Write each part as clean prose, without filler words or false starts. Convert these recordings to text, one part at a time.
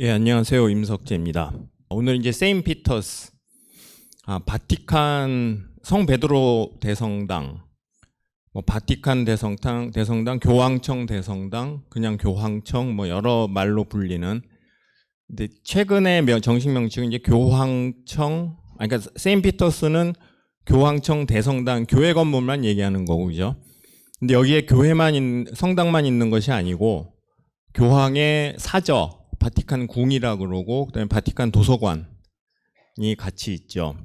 예, 안녕하세요. 임석재입니다. 오늘 이제 세인트 피터스, 바티칸 성 베드로 대성당, 뭐 바티칸 대성당, 교황청 대성당, 그냥 교황청, 뭐 여러 말로 불리는. 근데 최근에 정식 명칭은 이제 교황청, 그러니까 세인트 피터스는 교황청 대성당 교회 건물만 얘기하는 거고, 그죠? 근데 여기에 성당만 있는 것이 아니고 교황의 사저, 바티칸 궁이라 그러고, 그다음에 바티칸 도서관이 같이 있죠.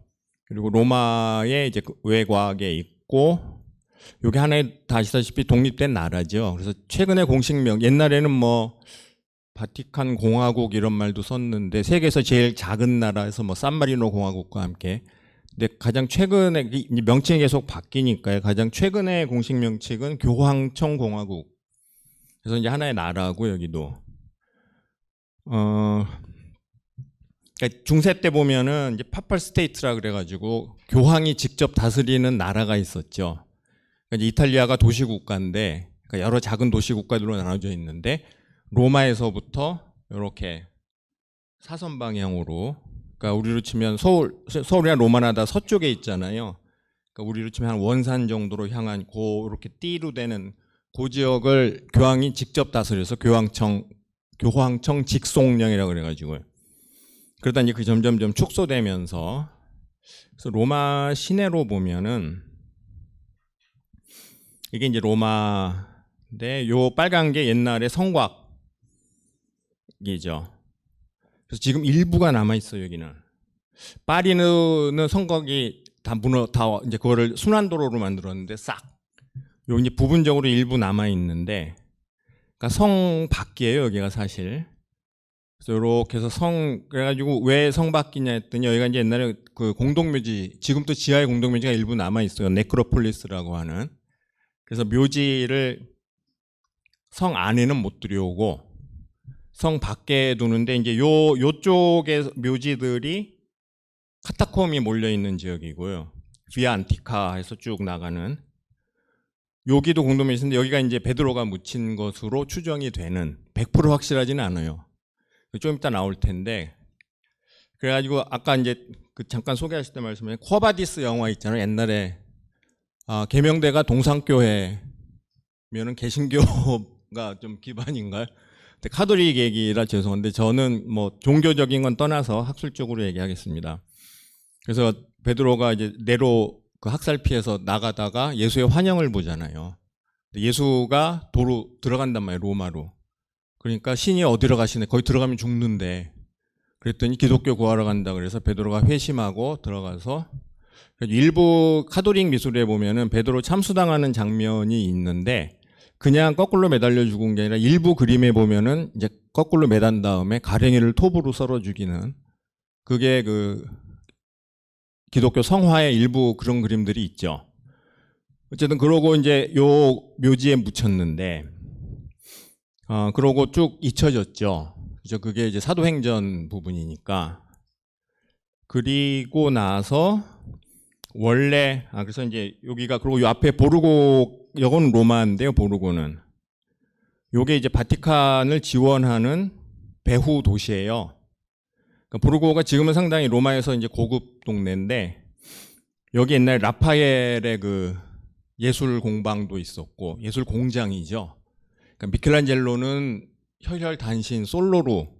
그리고 로마의 이제 외곽에 있고, 여기 하나의 다 아시다시피 독립된 나라죠. 그래서 최근에 공식명, 옛날에는 뭐 바티칸 공화국 이런 말도 썼는데, 세계에서 제일 작은 나라에서 뭐 산마리노 공화국과 함께. 근데 가장 최근에 명칭이 계속 바뀌니까요. 가장 최근의 공식 명칭은 교황청 공화국. 그래서 이제 하나의 나라고, 여기도. 그러니까 중세 때 보면은 이제 파팔 스테이트라 그래가지고 교황이 직접 다스리는 나라가 있었죠. 그러니까 이탈리아가 도시 국가인데, 그러니까 여러 작은 도시 국가들로 나눠져 있는데, 로마에서부터 이렇게 사선 방향으로, 그러니까 우리로 치면 서울이나 로마나 다 서쪽에 있잖아요. 그러니까 우리로 치면 한 원산 정도로 향한 이렇게 띠로 되는 그 지역을 교황이 직접 다스려서 교황청 직송령이라고 그래가지고요. 그러다 이제 그 점점점 축소되면서, 그래서 로마 시내로 보면은 이게 이제 로마인데, 요 빨간 게 옛날에 성곽이죠. 그래서 지금 일부가 남아 있어요. 여기는 파리는 성곽이 다 이제 그거를 순환도로로 만들었는데 요 이제 부분적으로 일부 남아 있는데, 그러니까 성 밖이에요. 여기가 사실. 그래서 이렇게 해서 그래가지고 왜 성 밖이냐 했더니, 여기가 이제 옛날에 그 공동묘지, 지금도 지하에 공동묘지가 일부 남아 있어요. 네크로폴리스라고 하는. 그래서 묘지를 성 안에는 못 들여오고 성 밖에 두는데, 이제 요쪽에 묘지들이 카타콤이 몰려 있는 지역이고요. 비아 안티카에서 쭉 나가는, 여기도 공동묘지인데 여기가 이제 베드로가 묻힌 것으로 추정이 되는, 100% 확실하지는 않아요. 좀 이따 나올 텐데. 그래가지고 아까 이제 잠깐 소개하실 때 말씀하신 쿼바디스 영화 있잖아요. 옛날에 계명대가 동상교회면은 개신교가 좀 기반인가요? 근데 카톨릭 얘기라 죄송한데, 저는 뭐 종교적인 건 떠나서 학술적으로 얘기하겠습니다. 그래서 베드로가 이제 내로 그 학살피해서 나가다가 예수의 환영을 보잖아요. 예수가 도로 들어간단 말이에요. 로마로. 그러니까 신이 어디로 가시네, 거기 들어가면 죽는데, 그랬더니 기독교 구하러 간다 그래서 베드로가 회심하고 들어가서, 일부 카톨릭 미술에 보면은 베드로 참수당하는 장면이 있는데, 그냥 거꾸로 매달려 죽은 게 아니라 일부 그림에 보면은 이제 거꾸로 매단 다음에 가랭이를 톱으로 썰어 죽이는, 그게 그 기독교 성화의 일부 그런 그림들이 있죠. 어쨌든 그러고 이제 요 묘지에 묻혔는데, 그러고 쭉 잊혀졌죠. 그죠? 그게 이제 사도행전 부분이니까. 그리고 나서 원래 그래서 이제 여기가, 그리고 요 앞에 보르고, 이건 로마인데요. 보르고는 요게 이제 바티칸을 지원하는 배후 도시예요. 그러니까 보르고가 지금은 상당히 로마에서 이제 고급 동네인데, 여기 옛날 라파엘의 그 예술 공방도 있었고, 예술 공장이죠. 그러니까 미켈란젤로는 혈혈단신 솔로로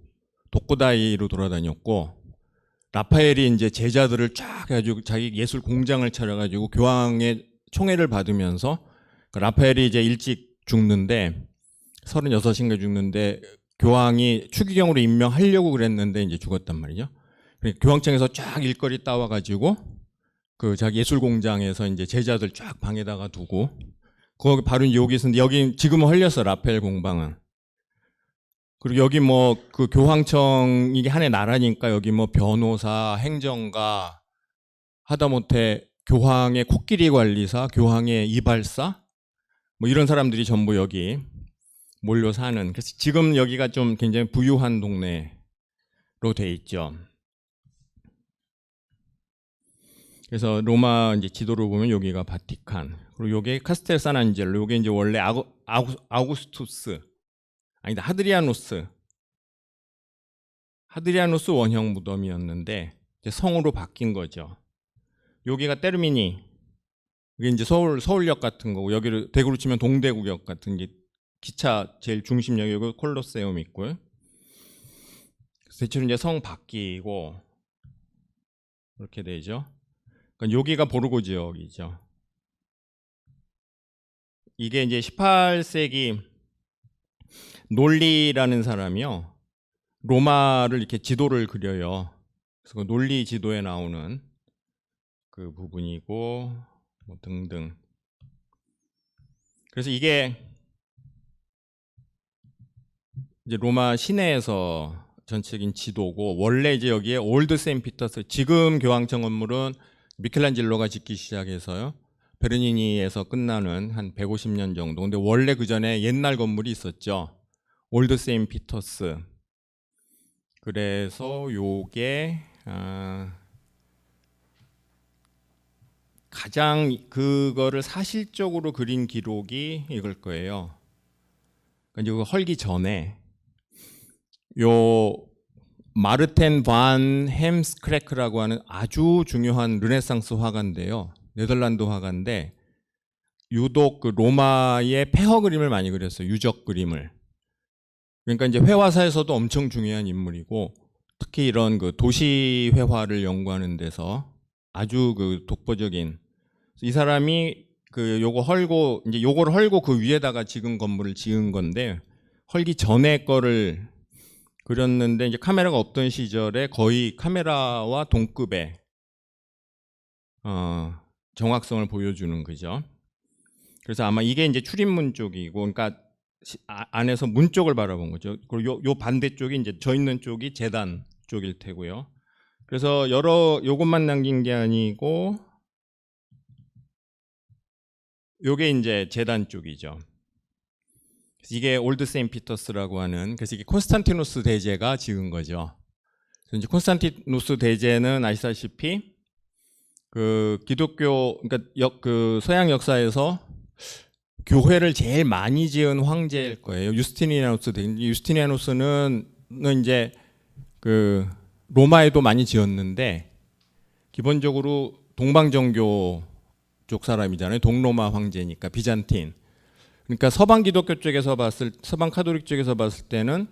독고다이로 돌아다녔고, 라파엘이 이제 제자들을 쫙 해가지고 자기 예술 공장을 차려가지고 교황의 총애를 받으면서, 라파엘이 이제 일찍 죽는데, 36인가 죽는데, 교황이 추기경으로 임명하려고 그랬는데 이제 죽었단 말이죠. 그러니까 교황청에서 쫙 일거리 따와가지고 그 자기 예술 공장에서 이제 제자들 쫙 방에다가 두고, 거기 바로 여기 있었는데, 여기 지금은 헐렸어, 라파엘 공방은. 그리고 여기 뭐 그 교황청, 이게 하나의 나라니까 여기 뭐 변호사, 행정가, 하다못해 교황의 코끼리 관리사, 교황의 이발사, 뭐 이런 사람들이 전부 여기 몰려 사는. 그래서 지금 여기가 좀 굉장히 부유한 동네로 돼 있죠. 그래서 로마 이제 지도를 보면 여기가 바티칸, 그리고 여기 카스텔 산안젤로, 여기 이제 원래 아우구스투스, 아니다, 하드리아누스 하드리아누스 원형 무덤이었는데 이제 성으로 바뀐 거죠. 여기가 테르미니, 이게 이제 서울역 같은 거고, 여기를 대구로 치면 동대구역 같은 게 기차 제일 중심역, 여기 콜로세움 있고요. 대체로 이제 성 바뀌고 이렇게 되죠. 그러니까 여기가 보르고 지역이죠. 이게 이제 18세기 논리라는 사람이요, 로마를 이렇게 지도를 그려요. 그래서 그 논리 지도에 나오는 그 부분이고 뭐 등등. 그래서 이게 이제 로마 시내에서 전체적인 지도고, 원래 이제 여기에 올드 세인트 피터스, 지금 교황청 건물은 미켈란젤로가 짓기 시작해서요, 베르니니에서 끝나는 한 150년 정도. 근데 원래 그 전에 옛날 건물이 있었죠. 올드 세인트 피터스. 그래서 요게 가장 그거를 사실적으로 그린 기록이 이걸 거예요. 이제 그 헐기 전에 요 마르텐 반 햄스크래크라고 하는 아주 중요한 르네상스 화가인데요. 네덜란드 화가인데 유독 그 로마의 폐허 그림을 많이 그렸어요. 유적 그림을. 그러니까 이제 회화사에서도 엄청 중요한 인물이고, 특히 이런 그 도시 회화를 연구하는 데서 아주 그 독보적인, 이 사람이 그 요거 헐고, 이제 요거를 헐고 그 위에다가 지금 건물을 지은 건데, 헐기 전에 거를 그렸는데, 이제 카메라가 없던 시절에 거의 카메라와 동급의 정확성을 보여주는 거죠. 그래서 아마 이게 이제 출입문 쪽이고, 그러니까 안에서 문 쪽을 바라본 거죠. 그리고 요 반대쪽이 이제 저 있는 쪽이 제단 쪽일 테고요. 그래서 요것만 남긴 게 아니고, 요게 이제 제단 쪽이죠. 그래서 이게 올드 세인트 피터스라고 하는, 그래서 이게 콘스탄티누스 대제가 지은 거죠. 그래서 이제 콘스탄티누스 대제는 아시다시피 그 기독교, 그러니까 그 서양 역사에서 교회를 제일 많이 지은 황제일 거예요. 유스티니아누스 대제. 유스티니아누스는 이제 그 로마에도 많이 지었는데 기본적으로 동방정교 쪽 사람이잖아요. 동로마 황제니까, 비잔틴. 그러니까 서방 기독교 쪽에서 서방 카톨릭 쪽에서 봤을 때는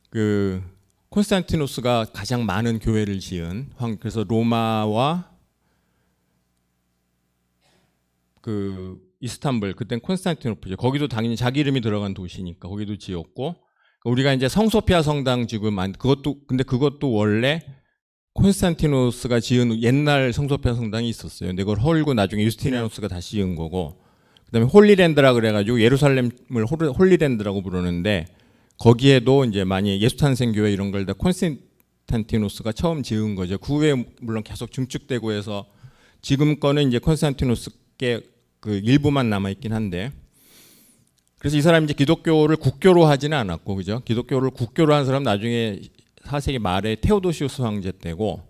그 콘스탄티누스가 가장 많은 교회를 지은 그래서 로마와 그 이스탄불, 그땐 콘스탄티노플이죠. 거기도 당연히 자기 이름이 들어간 도시니까 거기도 지었고, 우리가 이제 성소피아 성당 지금 근데 그것도 원래 콘스탄티누스가 지은 옛날 성소피아 성당이 있었어요. 근데 그걸 헐고 나중에 유스티니아누스가 다시 지은 거고, 그다음에 홀리랜드라 그래가지고 예루살렘을 홀리랜드라고 부르는데, 거기에도 이제 많이 예수탄생교회 이런 걸 다 콘스탄티누스가 처음 지은 거죠. 그 후에 물론 계속 증축되고 해서 지금 거는 이제 콘스탄티누스께 그 일부만 남아 있긴 한데, 그래서 이 사람이 이제 기독교를 국교로 하지는 않았고, 그죠? 기독교를 국교로 한 사람 나중에 4세기 말에 테오도시우스 황제 때고,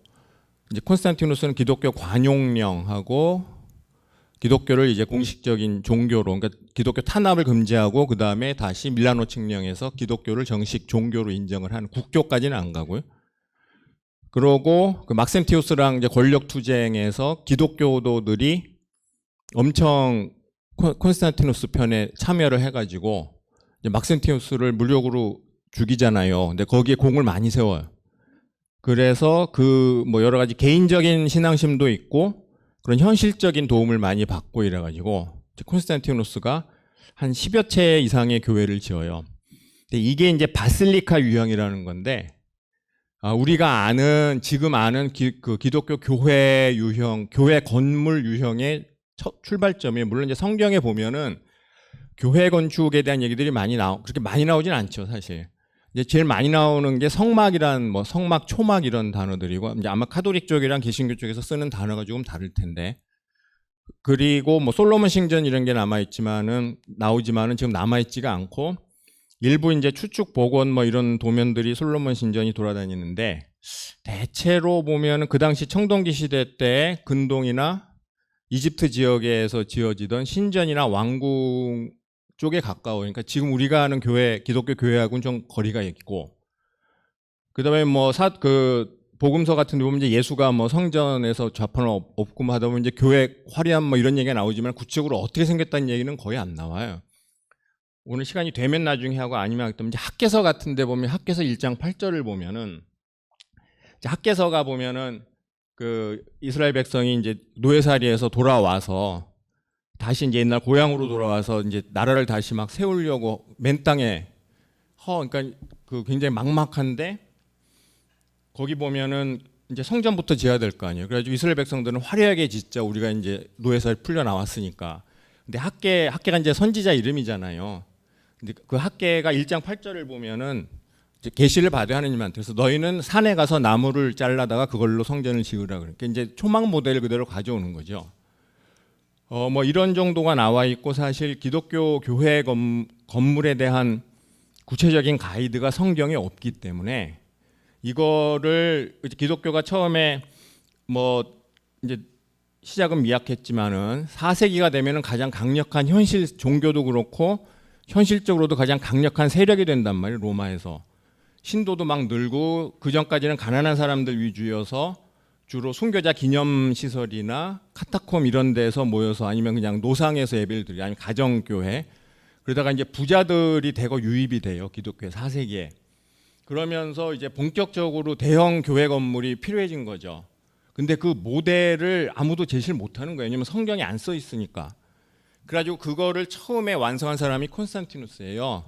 이제 콘스탄티누스는 기독교 관용령하고 기독교를 이제 공식적인 종교로, 그러니까 기독교 탄압을 금지하고 그 다음에 다시 밀라노 칙령에서 기독교를 정식 종교로 인정을 하는, 국교까지는 안 가고요. 그러고 그 막센티우스랑 이제 권력 투쟁에서 기독교도들이 엄청 콘스탄티누스 편에 참여를 해가지고 이제 막센티우스를 무력으로 죽이잖아요. 근데 거기에 공을 많이 세워요. 그래서 그 뭐 여러 가지 개인적인 신앙심도 있고 그런 현실적인 도움을 많이 받고 이래가지고 콘스탄티누스가 한 10여 채 이상의 교회를 지어요. 근데 이게 이제 바실리카 유형이라는 건데, 우리가 지금 아는 그 기독교 교회 유형, 교회 건물 유형의 출발점이, 물론 이제 성경에 보면은 교회 건축에 대한 얘기들이 그렇게 많이 나오진 않죠, 사실. 이제 제일 많이 나오는 게 성막이란, 뭐 성막, 초막 이런 단어들이고, 이제 아마 카톨릭 쪽이랑 개신교 쪽에서 쓰는 단어가 조금 다를 텐데, 그리고 뭐 솔로몬 신전 이런 게 나오지만은 지금 남아있지가 않고, 일부 이제 추측 복원 뭐 이런 도면들이 솔로몬 신전이 돌아다니는데, 대체로 보면은 그 당시 청동기 시대 때 근동이나 이집트 지역에서 지어지던 신전이나 왕궁 쪽에 가까워. 그러니까 지금 우리가 아는 기독교 교회하고는 좀 거리가 있고, 그다음에 뭐 복음서 같은 데 보면 이제 예수가 뭐 성전에서 좌판을 엎고 뭐 하다 보면 이제 교회 화려한 뭐 이런 얘기가 나오지만 구체적으로 어떻게 생겼다는 얘기는 거의 안 나와요. 오늘 시간이 되면 나중에 하고 아니면 이제 학개서 같은 데 보면 학개서 1장 8절을 보면은 학개서가 보면은 그 이스라엘 백성이 이제 노예살이에서 돌아와서 다시 이제 옛날 고향으로 돌아와서 이제 나라를 다시 막 세우려고 맨 땅에 그러니까 그 굉장히 막막한데 거기 보면은 이제 성전부터 지어야 될 거 아니에요. 그래가지고 이스라엘 백성들은 화려하게 짓자 우리가 이제 노예살 풀려 나왔으니까. 근데 학개가 이제 선지자 이름이잖아요. 근데 그 학개가 1장 8절을 보면은 이제 계시를 받아야 하느님한테 그래서 너희는 산에 가서 나무를 잘라다가 그걸로 성전을 지으라 그러니까 이제 초막 모델을 그대로 가져오는 거죠. 뭐 이런 정도가 나와 있고 사실 기독교 교회 건물에 대한 구체적인 가이드가 성경에 없기 때문에 이거를 기독교가 처음에 뭐 이제 시작은 미약했지만은 4세기가 되면은 가장 강력한 현실 종교도 그렇고 현실적으로도 가장 강력한 세력이 된단 말이에요. 로마에서 신도도 막 늘고 그 전까지는 가난한 사람들 위주여서 주로 순교자 기념 시설이나 카타콤 이런 데서 모여서 아니면 그냥 노상에서 예배를 드리고 아니면 가정교회 그러다가 이제 부자들이 대거 유입이 돼요. 기독교의 4세기에. 그러면서 이제 본격적으로 대형 교회 건물이 필요해진 거죠. 근데 그 모델을 아무도 제시를 못하는 거예요. 왜냐면 성경에 안 써 있으니까. 그래가지고 그거를 처음에 완성한 사람이 콘스탄티누스예요.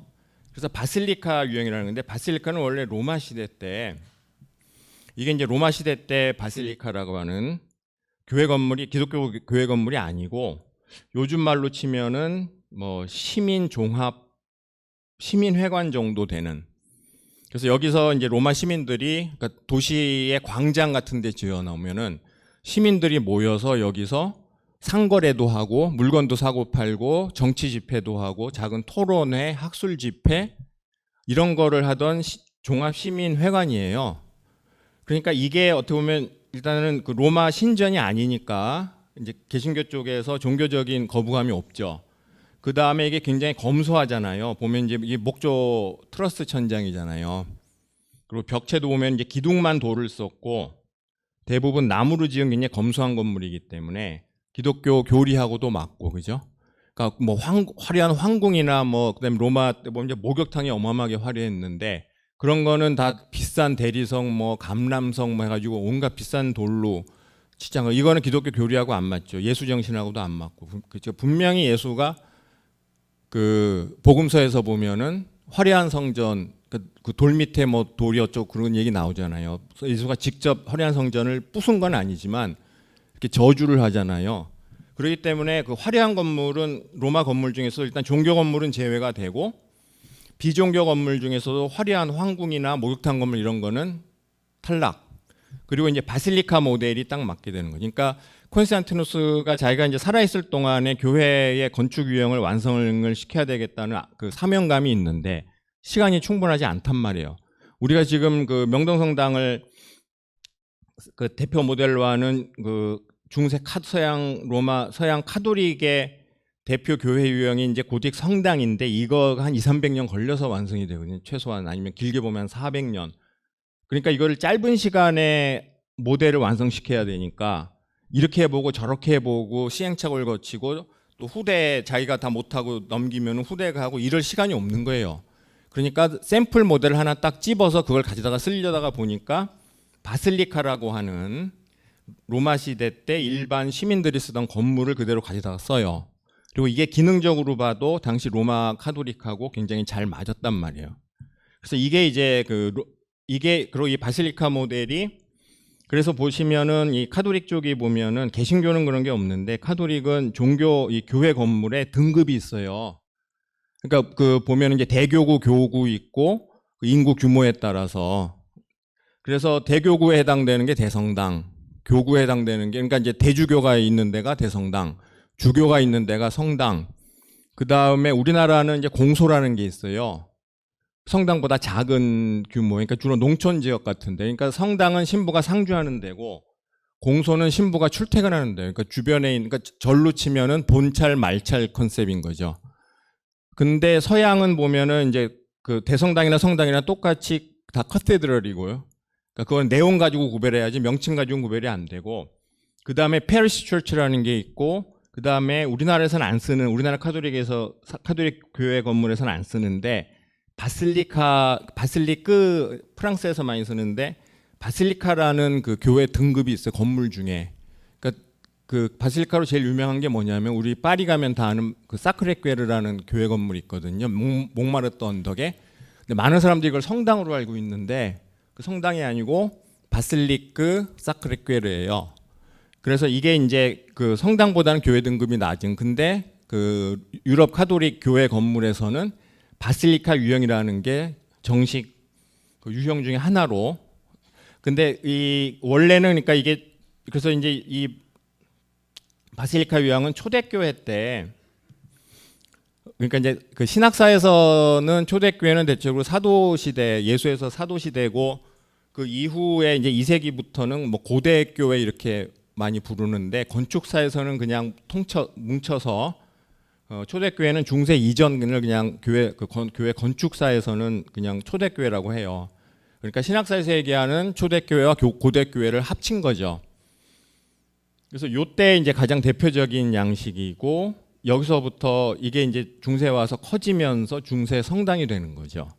그래서 바실리카 유형이라는 건데 바실리카는 원래 로마 시대 때 이게 이제 로마 시대 때 바실리카라고 하는 교회 건물이 기독교 교회 건물이 아니고 요즘 말로 치면은 뭐 시민 종합 시민회관 정도 되는 그래서 여기서 이제 로마 시민들이 그러니까 도시의 광장 같은 데 지어 놓으면은 시민들이 모여서 여기서 상거래도 하고 물건도 사고 팔고 정치 집회도 하고 작은 토론회, 학술 집회 이런 거를 하던 종합 시민 회관이에요. 그러니까 이게 어떻게 보면 일단은 그 로마 신전이 아니니까 이제 개신교 쪽에서 종교적인 거부감이 없죠. 그 다음에 이게 굉장히 검소하잖아요. 보면 이제 이게 목조 트러스 천장이잖아요. 그리고 벽체도 보면 이제 기둥만 돌을 썼고 대부분 나무로 지은 굉장히 검소한 건물이기 때문에 기독교 교리하고도 맞고 그죠? 그러니까 뭐 화려한 황궁이나 뭐 그다음에 로마 때 보면 이제 목욕탕이 어마어마하게 화려했는데 그런 거는 다 비싼 대리석 뭐 감람석 뭐 해가지고 온갖 비싼 돌로 치장을 이거는 기독교 교리하고 안 맞죠. 예수 정신하고도 안 맞고 그렇죠. 분명히 예수가 그 복음서에서 보면은 화려한 성전 그 돌 밑에 뭐 돌이 어쩌고 그런 얘기 나오잖아요. 예수가 직접 화려한 성전을 부순 건 아니지만 이렇게 저주를 하잖아요. 그렇기 때문에 그 화려한 건물은 로마 건물 중에서 일단 종교 건물은 제외가 되고 비종교 건물 중에서도 화려한 황궁이나 목욕탕 건물 이런 거는 탈락. 그리고 이제 바실리카 모델이 딱 맞게 되는 거죠. 그러니까 콘스탄티누스가 자기가 이제 살아있을 동안에 교회의 건축 유형을 완성을 시켜야 되겠다는 그 사명감이 있는데 시간이 충분하지 않단 말이에요. 우리가 지금 그 명동성당을 그 대표 모델로 하는 그 중세 서양 로마 서양 카톨릭의 대표 교회 유형이 이제 고딕 성당인데 이거가 한 200~300년 걸려서 완성이 되거든요. 최소한 아니면 길게 보면 400년. 그러니까 이거를 짧은 시간에 모델을 완성시켜야 되니까 이렇게 해보고 저렇게 해보고 시행착오를 거치고 또 후대 자기가 다 못하고 넘기면 후대가 하고 이럴 시간이 없는 거예요. 그러니까 샘플 모델을 하나 딱 집어서 그걸 가져다가 쓰려다가 보니까 바실리카라고 하는 로마 시대 때 일반 시민들이 쓰던 건물을 그대로 가져다가 써요. 그리고 이게 기능적으로 봐도 당시 로마 카톨릭하고 굉장히 잘 맞았단 말이에요. 그래서 이게 이제 그리고 이 바실리카 모델이 그래서 보시면은 이 카톨릭 쪽이 보면은 개신교는 그런 게 없는데 카톨릭은 이 교회 건물에 등급이 있어요. 그러니까 그 보면은 이제 대교구, 교구 있고 그 인구 규모에 따라서 그래서 대교구에 해당되는 게 대성당, 교구에 해당되는 게 그러니까 이제 대주교가 있는 데가 대성당, 주교가 있는 데가 성당. 그 다음에 우리나라는 이제 공소라는 게 있어요. 성당보다 작은 규모, 그러니까 주로 농촌 지역 같은데, 그러니까 성당은 신부가 상주하는 데고, 공소는 신부가 출퇴근하는 데, 그러니까 주변에 그러니까 절로 치면은 본찰 말찰 컨셉인 거죠. 근데 서양은 보면은 이제 그 대성당이나 성당이나 똑같이 다 카테드럴이고요. 그러니까 그건 내용 가지고 구별해야지 명칭 가지고 구별이 안 되고, 그 다음에 페리시 처치라는 게 있고, 그 다음에 우리나라에서는 안 쓰는, 우리나라 카톨릭 교회 건물에서는 안 쓰는데 바실리크 프랑스에서 많이 쓰는데 바실리카라는 그 교회 등급이 있어요. 건물 중에. 그러니까 그 바실리카로 제일 유명한 게 뭐냐면 우리 파리 가면 다 아는 그 사크레퀘르라는 교회 건물이 있거든요. 몽마르트 언덕에. 근데 많은 사람들이 이걸 성당으로 알고 있는데 그 성당이 아니고 바실리크 사크레퀘르예요. 그래서 이게 이제 그 성당보다는 교회 등급이 낮은, 근데 그 유럽 카톨릭 교회 건물에서는 바실리카 유형이라는 게 정식 그 유형 중에 하나로. 근데 이 원래는 그러니까 이게 그래서 이제 이 바실리카 유형은 초대교회 때, 그러니까 이제 그 신학사에서는 초대교회는 대체적으로 사도 시대, 예수에서 사도 시대고, 그 이후에 이제 2세기부터는 뭐 고대 교회 이렇게 많이 부르는데, 건축사에서는 그냥 뭉쳐서 초대교회는 중세 이전을 그냥 교회 건축사에서는 그냥 초대교회라고 해요. 그러니까 신학사에서 얘기하는 초대교회와 고대교회를 합친 거죠. 그래서 요때 이제 가장 대표적인 양식이고, 여기서부터 이게 이제 중세에 와서 커지면서 중세 성당이 되는 거죠.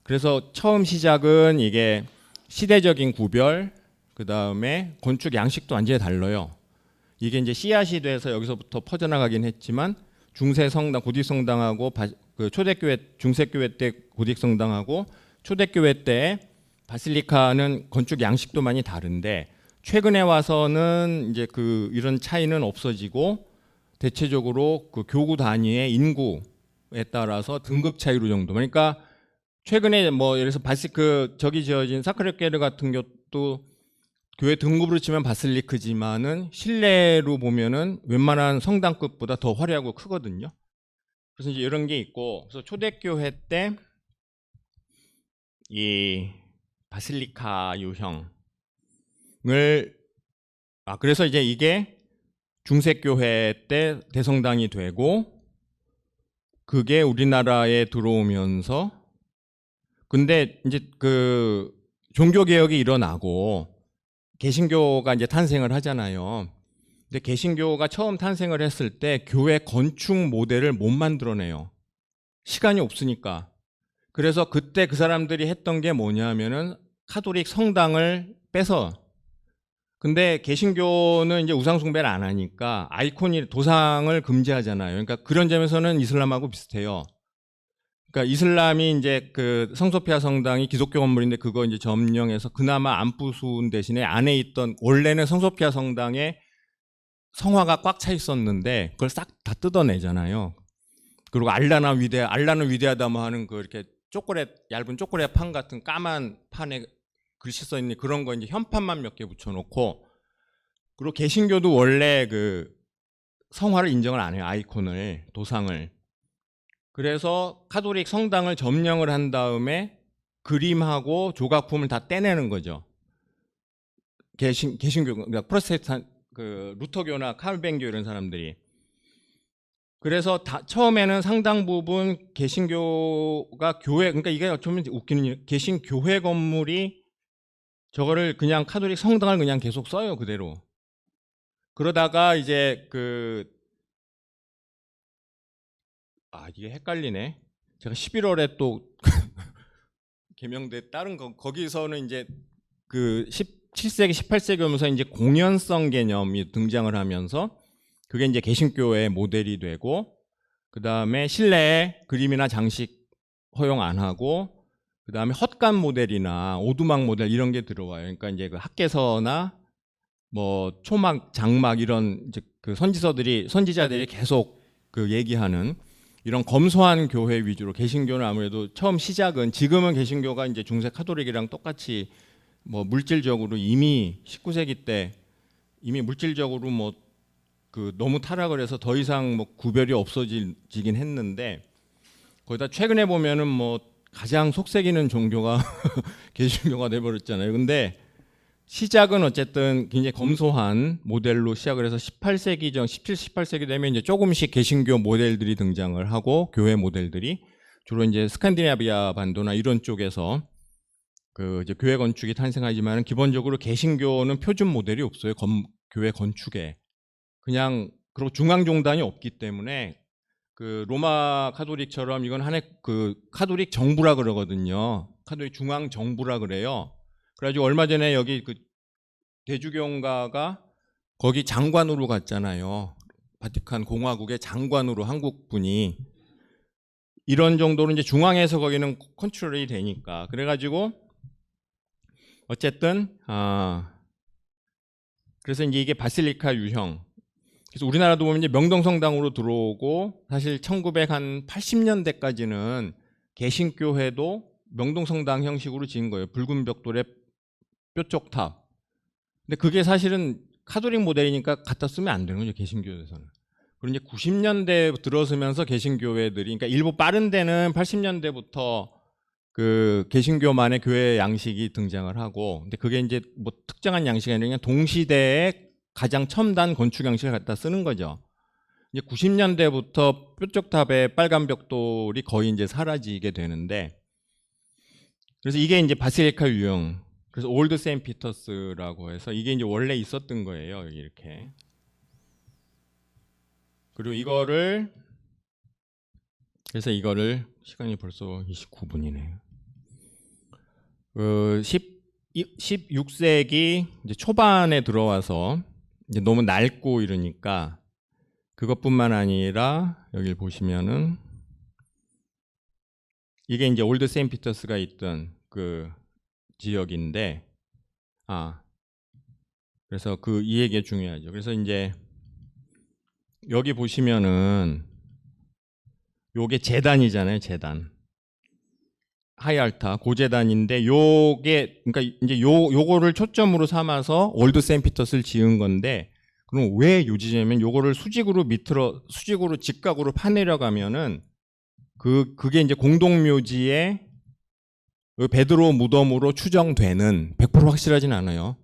그래서 처음 시작은 이게 시대적인 구별, 그 다음에 건축 양식도 완전히 달라요. 이게 이제 씨앗이 돼서 여기서부터 퍼져나가긴 했지만 중세 성당, 고딕 성당하고 그 초대교회, 중세교회 때 고딕 성당하고 초대교회 때 바실리카는 건축 양식도 많이 다른데, 최근에 와서는 이제 그 이런 차이는 없어지고 대체적으로 그 교구 단위의 인구에 따라서 등급 차이로 정도. 그러니까 최근에 뭐 예를 들어서 저기 지어진 사크레퀘르 같은 것도 교회 등급으로 치면 바실리크지만은 실내로 보면은 웬만한 성당급보다 더 화려하고 크거든요. 그래서 이제 이런 게 있고, 그래서 초대교회 때 이 바실리카 유형을 그래서 이제 이게 중세교회 때 대성당이 되고, 그게 우리나라에 들어오면서, 근데 이제 그 종교 개혁이 일어나고 개신교가 이제 탄생을 하잖아요. 근데 개신교가 처음 탄생을 했을 때 교회 건축 모델을 못 만들어내요. 시간이 없으니까. 그래서 그때 그 사람들이 했던 게 뭐냐면은 카톨릭 성당을 빼서, 근데 개신교는 이제 우상 숭배를 안 하니까 아이콘이 도상을 금지하잖아요. 그러니까 그런 점에서는 이슬람하고 비슷해요. 그러니까 이슬람이 이제 그 성소피아 성당이 기독교 건물인데 그거 이제 점령해서 그나마 안 부수은 대신에 안에 있던, 원래는 성소피아 성당에 성화가 꽉 차 있었는데 그걸 싹 다 뜯어내잖아요. 그리고 알라는 위대하다 뭐 하는 그 이렇게 얇은 초콜릿 판 같은 까만 판에 글씨 써 있는 그런 거 이제 현판만 몇 개 붙여놓고, 그리고 개신교도 원래 그 성화를 인정을 안 해요. 아이콘을, 도상을. 그래서 카톨릭 성당을 점령을 한 다음에 그림하고 조각품을 다 떼내는 거죠. 개신교, 그러니까 프로테스탄트, 그 루터교나 칼뱅교 이런 사람들이. 그래서 처음에는 상당 부분 개신교가 교회, 그러니까 이게 어쩌면 웃기는 일, 개신교회 건물이 저거를 그냥 카톨릭 성당을 그냥 계속 써요, 그대로. 그러다가 이제 이게 헷갈리네. 제가 11월에 또 개명돼 다른 거기서는 이제 그 17세기, 18세기 오면서 이제 공연성 개념이 등장을 하면서 그게 이제 개신교의 모델이 되고, 그 다음에 실내에 그림이나 장식 허용 안 하고, 그 다음에 헛간 모델이나 오두막 모델 이런 게 들어와요. 그러니까 이제 그 학계서나 뭐 초막, 장막 이런 이제 그 선지자들이 계속 그 얘기하는 이런 검소한 교회 위주로, 개신교는 아무래도 처음 시작은, 지금은 개신교가 이제 중세 카톨릭이랑 똑같이 뭐 물질적으로 이미 19세기 때 이미 물질적으로 뭐 그 너무 타락을 해서 더 이상 뭐 구별이 없어지긴 했는데, 거기다 최근에 보면은 뭐 가장 속색이는 종교가 개신교가 돼버렸잖아요. 근데 시작은 어쨌든 굉장히 검소한 모델로 시작을 해서 18세기 전, 17, 18세기 되면 이제 조금씩 개신교 모델들이 등장을 하고, 교회 모델들이 주로 이제 스칸디나비아 반도나 이런 쪽에서 그 이제 교회 건축이 탄생하지만 기본적으로 개신교는 표준 모델이 없어요. 교회 건축에. 그냥 그리고 중앙 종단이 없기 때문에 그 로마 카톨릭처럼 이건 하나의 그 카톨릭 정부라 그러거든요. 카톨릭 중앙 정부라 그래요. 그래가지고 얼마 전에 여기 그 대주교가가 거기 장관으로 갔잖아요. 바티칸 공화국의 장관으로 한국 분이. 이런 정도로 이제 중앙에서 거기는 컨트롤이 되니까. 그래가지고 어쨌든 그래서 이제 이게 바실리카 유형. 그래서 우리나라도 보면 이제 명동성당으로 들어오고 사실 1980년대까지는 개신교회도 명동성당 형식으로 지은 거예요. 붉은 벽돌의 뾰족탑. 근데 그게 사실은 카톨릭 모델이니까 갖다 쓰면 안 되는 거죠, 개신교에서는. 그리고 이제 90년대 들어서면서 개신교회들이, 그러니까 일부 빠른 데는 80년대부터 그 개신교만의 교회 양식이 등장을 하고, 근데 그게 이제 뭐 특정한 양식이 아니라 그냥 동시대에 가장 첨단 건축 양식을 갖다 쓰는 거죠. 이제 90년대부터 뾰족탑의 빨간 벽돌이 거의 이제 사라지게 되는데, 그래서 이게 이제 바실리카 유형. 그래서 올드 세인트 피터스라고 해서 이게 이제 원래 있었던 거예요, 여기 이렇게. 그리고 이거를 그래서 이거를 시간이 벌써 29분이네요. 16세기 이제 초반에 들어와서 이제 너무 낡고 이러니까 그것뿐만 아니라 여기 보시면은 이게 이제 올드 세인트 피터스가 있던 그 지역인데 그래서 그 이 얘기가 중요하죠. 그래서 이제 여기 보시면은 요게 제단이잖아요, 제단. 하이알타 고제단인데 요게 그러니까 이제 요거를 초점으로 삼아서 올드 세인트 피터스를 지은 건데, 그럼 왜 요 지점이면 요거를 수직으로 밑으로 수직으로 직각으로 파내려 가면은 그게 이제 공동묘지의 베드로 무덤으로 추정되는 100% 확실하진 않아요.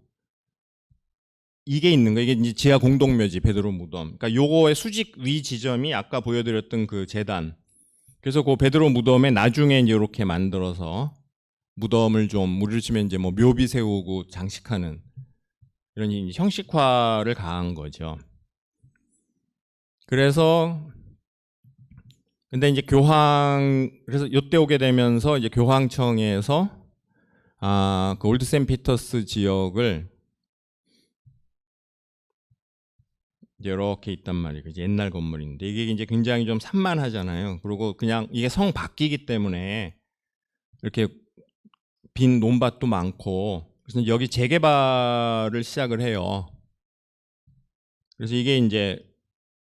이게 있는 거예요. 이게 이제 지하 공동묘지 베드로 무덤. 그러니까 요거의 수직 위 지점이 아까 보여드렸던 그 제단. 그래서 그 베드로 무덤에 나중에 이제 이렇게 만들어서 무덤을 좀 우리로 치면 이제 뭐 묘비 세우고 장식하는 이런 이제 형식화를 가한 거죠. 그래서 근데 이제 그래서 요때 오게 되면서 이제 교황청에서 그 올드 세인트 피터스 지역을 이렇게 있단 말이에요. 옛날 건물인데 이게 이제 굉장히 좀 산만하잖아요. 그리고 그냥 이게 성 바뀌기 때문에 이렇게 빈 논밭도 많고, 그래서 여기 재개발을 시작을 해요. 그래서 이게 이제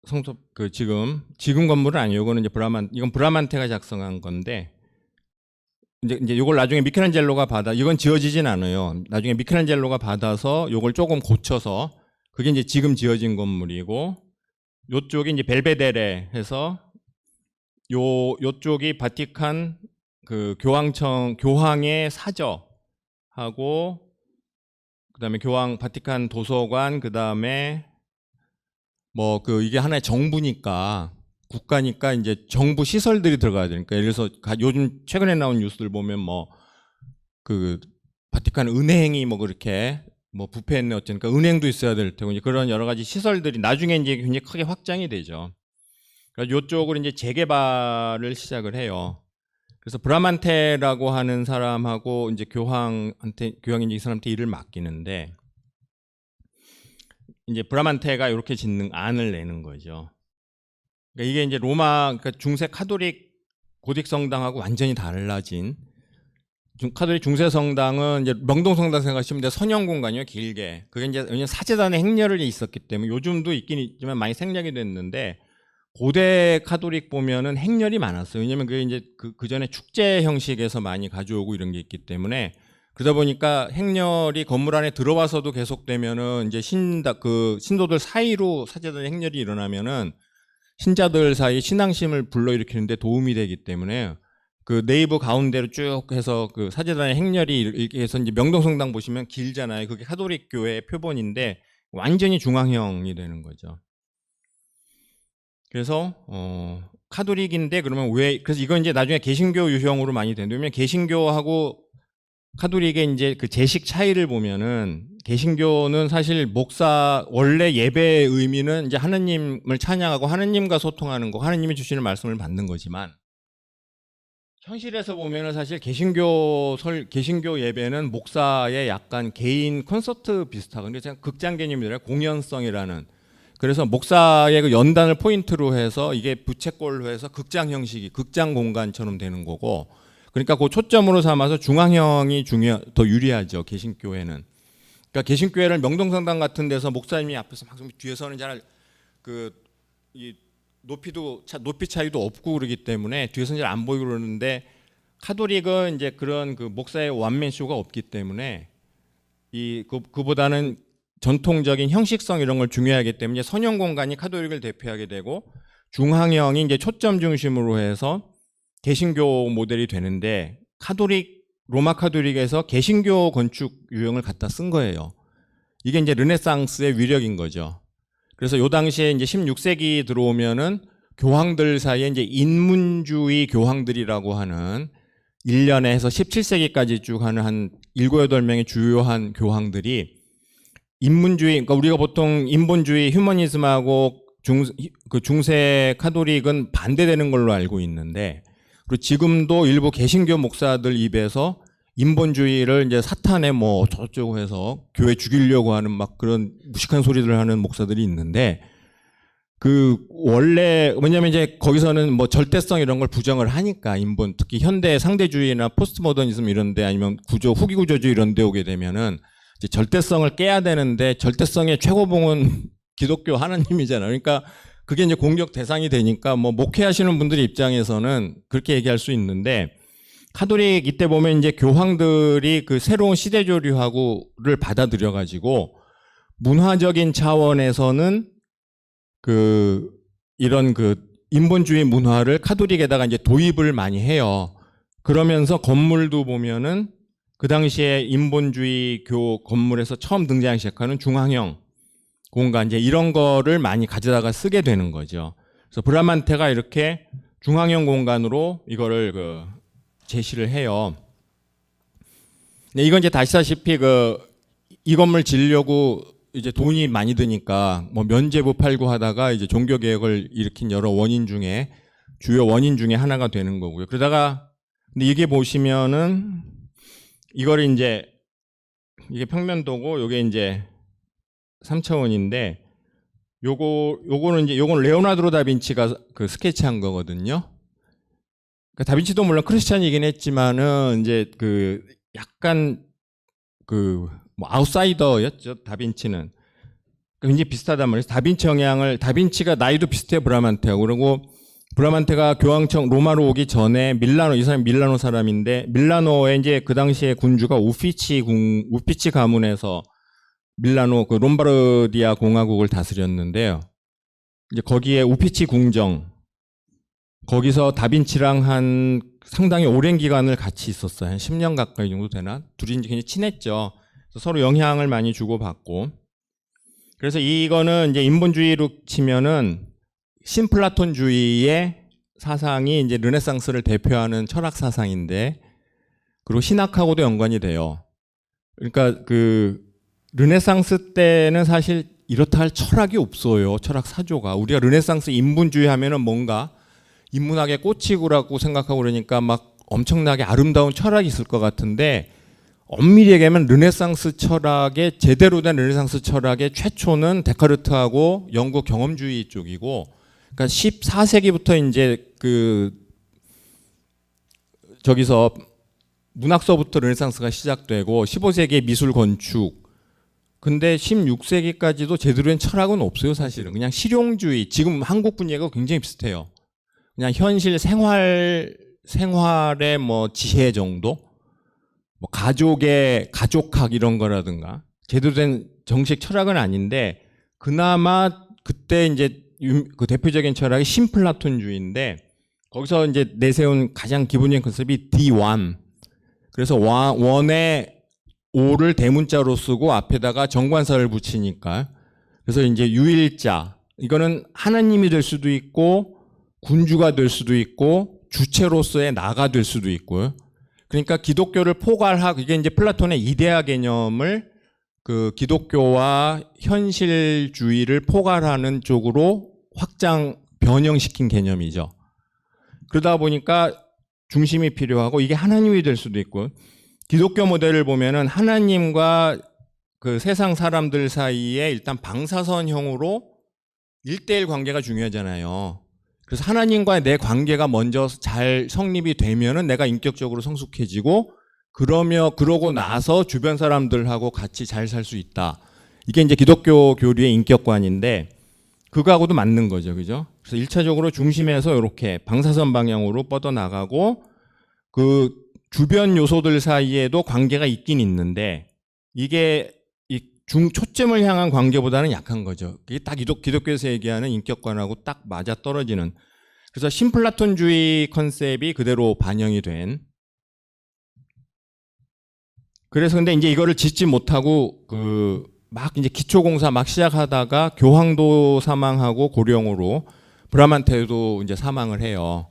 성소 그 지금 건물은 아니에요. 이거는 이제 이건 브라만테가 작성한 건데, 이제 이걸 나중에 미켈란젤로가 이건 지어지진 않아요. 나중에 미켈란젤로가 받아서 이걸 조금 고쳐서 그게 이제 지금 지어진 건물이고, 요쪽이 이제 벨베데레 해서 요쪽이 바티칸 그 교황의 사저하고, 그다음에 바티칸 도서관, 그다음에 뭐 이게 하나의 정부니까 국가니까 이제 정부 시설들이 들어가야 되니까, 예를 들어서 요즘 최근에 나온 뉴스들 보면 뭐 그 바티칸 은행이 뭐 그렇게 뭐 부패했네 어쩌니까 은행도 있어야 될 테고, 이제 그런 여러 가지 시설들이 나중에 이제 굉장히 크게 확장이 되죠. 그래서 이쪽으로 이제 재개발을 시작을 해요. 그래서 브라만테라고 하는 사람하고 이제 교황이 이제 이 사람한테 일을 맡기는데, 이제 브라만테가 이렇게 짓는 안을 내는 거죠. 그러니까 이게 이제 그러니까 중세 카톨릭 고딕 성당하고 완전히 달라진, 카톨릭 중세 성당은 이제 명동 성당 생각하시면 돼. 선형 공간이요, 길게. 그게 이제 왜냐면 사제단의 행렬이 있었기 때문에, 요즘도 있긴 있지만 많이 생략이 됐는데, 고대 카톨릭 보면은 행렬이 많았어요. 왜냐면 그게 이제 그 전에 축제 형식에서 많이 가져오고 이런 게 있기 때문에, 그러다 보니까 행렬이 건물 안에 들어와서도 계속되면은 이제 신도들 사이로 사제단의 행렬이 일어나면은 신자들 사이 신앙심을 불러일으키는데 도움이 되기 때문에, 그 네이버 가운데로 쭉 해서 그 사제단의 행렬이 이렇게 해서 이제 명동성당 보시면 길잖아요. 그게 카톨릭 교회의 표본인데 완전히 중앙형이 되는 거죠. 그래서 카톨릭인데 그러면 그래서 이건 이제 나중에 개신교 유형으로 많이 되는데, 왜냐면 개신교하고 카톨릭의 이제 그 제식 차이를 보면은 개신교는 사실 목사 원래 예배의 의미는 이제 하느님을 찬양하고 하느님과 소통하는 거, 하느님이 주시는 말씀을 받는 거지만 현실에서 보면은 사실 개신교 예배는 목사의 약간 개인 콘서트 비슷하고 근데 극장 개념이라 공연성이라는 그래서 목사의 그 연단을 포인트로 해서 이게 부채꼴로 해서 극장 형식이 극장 공간처럼 되는 거고 그러니까 그 초점으로 삼아서 중앙형이 더 유리하죠 개신교회는. 그러니까 개신교회를 명동성당 같은 데서 목사님이 앞에서 막 뒤에서는 잘 이 높이 차이도 없고 그러기 때문에 뒤에서는 잘 안 보이고 그러는데 카톨릭은 이제 그런 그 목사의 원맨 쇼가 없기 때문에 그보다는 전통적인 형식성 이런 걸 중요하기 때문에 선형 공간이 카톨릭을 대표하게 되고 중앙형이 이제 초점 중심으로 해서 개신교 모델이 되는데 로마 카톨릭에서 개신교 건축 유형을 갖다 쓴 거예요. 이게 이제 르네상스의 위력인 거죠. 그래서 요 당시에 이제 16세기 들어오면은 교황들 사이에 이제 인문주의 교황들이라고 하는 1년에 해서 17세기까지 쭉 하는 한 7, 8명의 주요한 교황들이 인문주의, 그러니까 우리가 보통 인본주의, 휴머니즘하고 중세 카톨릭은 반대되는 걸로 알고 있는데 그리고 지금도 일부 개신교 목사들 입에서 인본주의를 이제 사탄의 뭐 저쩌고 해서 교회 죽이려고 하는 막 그런 무식한 소리들을 하는 목사들이 있는데 원래 왜냐면 이제 거기서는 뭐 절대성 이런 걸 부정을 하니까 특히 현대 상대주의나 포스트 모더니즘 이런데 아니면 후기 구조주의 이런 데 오게 되면은 이제 절대성을 깨야 되는데 절대성의 최고봉은 기독교 하나님이잖아요. 그러니까 그게 이제 공격 대상이 되니까 뭐 목회하시는 분들 입장에서는 그렇게 얘기할 수 있는데 카톨릭 이때 보면 이제 교황들이 그 새로운 시대조류하고를 받아들여 가지고 문화적인 차원에서는 이런 인본주의 문화를 카톨릭에다가 이제 도입을 많이 해요. 그러면서 건물도 보면은 그 당시에 인본주의 건물에서 처음 등장하기 시작하는 중앙형 공간 이제 이런 거를 많이 가져다가 쓰게 되는 거죠. 그래서 브라만테가 이렇게 중앙형 공간으로 이거를 제시를 해요. 근데 이건 이제 다시다시피 이 건물 지으려고 이제 돈이 많이 드니까 뭐 면제부 팔고 하다가 이제 종교 개혁을 일으킨 여러 주요 원인 중에 하나가 되는 거고요. 그러다가 근데 이게 보시면은 이거를 이제 이게 평면도고 요게 이제 3차원인데 요거는 레오나르도 다빈치가 스케치한 거거든요. 그러니까 다빈치도 물론 크리스찬이긴 했지만은 이제 약간 뭐 아웃사이더였죠. 다빈치는 굉장히 비슷하단 말이에요. 다빈치가 나이도 비슷해요. 브라만테하고. 그리고 브라만테가 교황청 로마로 오기 전에 이 사람이 밀라노 사람인데 밀라노에 이제 그 당시에 군주가 우피치 가문에서 밀라노 롬바르디아 공화국을 다스렸는데요. 이제 거기에 우피치 궁정 거기서 다빈치랑 상당히 오랜 기간을 같이 있었어요. 한 10년 가까이 정도 되나? 둘이 이제 굉장히 친했죠. 서로 영향을 많이 주고받고. 그래서 이거는 이제 인본주의로 치면은 신플라톤주의의 사상이 이제 르네상스를 대표하는 철학 사상인데, 그리고 신학하고도 연관이 돼요. 그러니까 르네상스 때는 사실 이렇다 할 철학이 없어요. 철학 사조가. 우리가 르네상스 인본주의 하면은 뭔가 인문학에 꽂히고라고 생각하고 그러니까 막 엄청나게 아름다운 철학이 있을 것 같은데, 엄밀히 얘기하면 제대로 된 르네상스 철학의 최초는 데카르트하고 영국 경험주의 쪽이고, 그러니까 14세기부터 이제 저기서 문학서부터 르네상스가 시작되고 15세기의 미술 건축. 근데 16세기까지도 제대로 된 철학은 없어요, 사실은. 그냥 실용주의. 지금 한국 분위기가 굉장히 비슷해요. 그냥 현실 생활의 뭐 지혜 정도? 뭐 가족학 이런 거라든가. 제대로 된 정식 철학은 아닌데, 그나마 그때 이제 대표적인 철학이 신플라톤주의인데, 거기서 이제 내세운 가장 기본적인 컨셉이 D1. 그래서 원에 오를 대문자로 쓰고 앞에다가 정관사를 붙이니까. 그래서 이제 유일자. 이거는 하나님이 될 수도 있고, 군주가 될 수도 있고, 주체로서의 나가 될 수도 있고요. 그러니까 기독교를 포괄하고 이게 이제 플라톤의 이데아 개념을 그 기독교와 현실주의를 포괄하는 쪽으로 확장 변형시킨 개념이죠. 그러다 보니까 중심이 필요하고 이게 하나님이 될 수도 있고 기독교 모델을 보면은 하나님과 그 세상 사람들 사이에 일단 방사선형으로 1대1 관계가 중요하잖아요. 그래서 하나님과의 내 관계가 먼저 잘 성립이 되면은 내가 인격적으로 성숙해지고 그러고 나서 주변 사람들하고 같이 잘 살 수 있다. 이게 이제 기독교 교리의 인격관인데 그거하고도 맞는 거죠. 그죠? 그래서 1차적으로 중심에서 이렇게 방사선 방향으로 뻗어나가고 그 주변 요소들 사이에도 관계가 있긴 있는데 이게 초점을 향한 관계보다는 약한 거죠. 이게 딱 기독교에서 얘기하는 인격관하고 딱 맞아 떨어지는. 그래서 신플라톤주의 컨셉이 그대로 반영이 된. 그래서 근데 이제 이거를 짓지 못하고 막 이제 기초공사 막 시작하다가 교황도 사망하고 고령으로 브라만테도 이제 사망을 해요.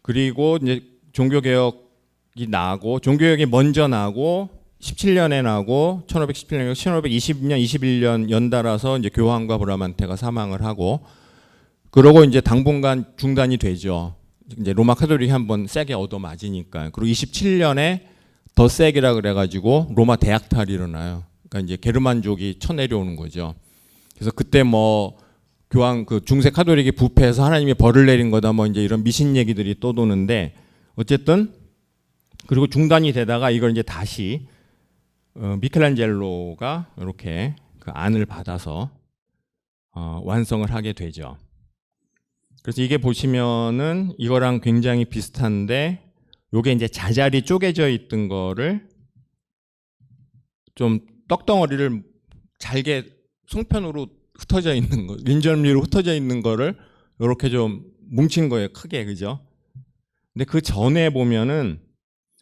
그리고 이제 종교개혁이 나고 종교개혁이 먼저 나고 17년에 나고 1517년, 1520년, 21년 연달아서 이제 교황과 브라만테가 사망을 하고 그러고 이제 당분간 중단이 되죠. 이제 로마 카톨릭이 한번 세게 얻어맞으니까. 그리고 27년에 더 세게라 그래가지고 로마 대학탈이 일어나요. 그러니까 이제 게르만족이 쳐내려오는 거죠. 그래서 그때 뭐 교황 그 중세 카톨릭이 부패해서 하나님이 벌을 내린 거다 뭐 이제 이런 미신 얘기들이 또 도는데 어쨌든 그리고 중단이 되다가 이걸 이제 다시 미켈란젤로가 이렇게 그 안을 받아서 완성을 하게 되죠. 그래서 이게 보시면은 이거랑 굉장히 비슷한데 요게 이제 자잘이 쪼개져 있던 거를 좀 떡덩어리를 잘게 송편으로 흩어져 있는 거, 린절미로 흩어져 있는 거를 이렇게 좀 뭉친 거예요. 크게. 그죠? 근데 그 전에 보면은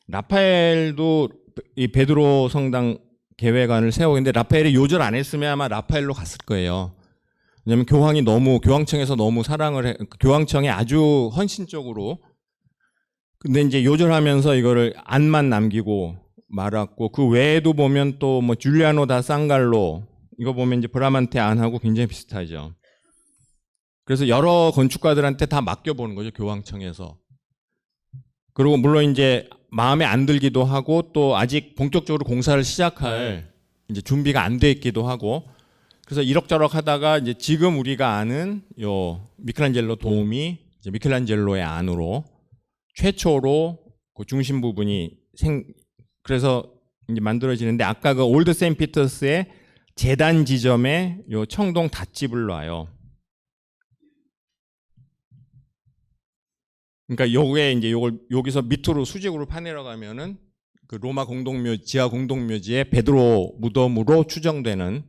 라파엘도 이 베드로 성당 계획안을 세우는데 라파엘이 요절 안 했으면 아마 라파엘로 갔을 거예요. 왜냐하면 교황청에서 너무 사랑을 해, 교황청에 아주 헌신적으로. 근데 이제 요절하면서 이거를 안만 남기고 말았고 그 외에도 보면 또 뭐 줄리아노 다 상갈로 이거 보면 이제 브라만테 안하고 굉장히 비슷하죠. 그래서 여러 건축가들한테 다 맡겨보는 거죠, 교황청에서. 그리고 물론 이제 마음에 안 들기도 하고 또 아직 본격적으로 공사를 시작할 이제 준비가 안 돼 있기도 하고 그래서 이럭저럭 하다가 이제 지금 우리가 아는 요 미켈란젤로 도움이 이제 미켈란젤로의 안으로 최초로 그 중심 부분이 그래서 이제 만들어지는데 아까 그 올드 세인피터스의 재단 지점에 요 청동 닷집을 놔요. 그러니까 요게 이제 요걸 여기서 밑으로 수직으로 파내려가면은 그 로마 지하 공동묘지의 베드로 무덤으로 추정되는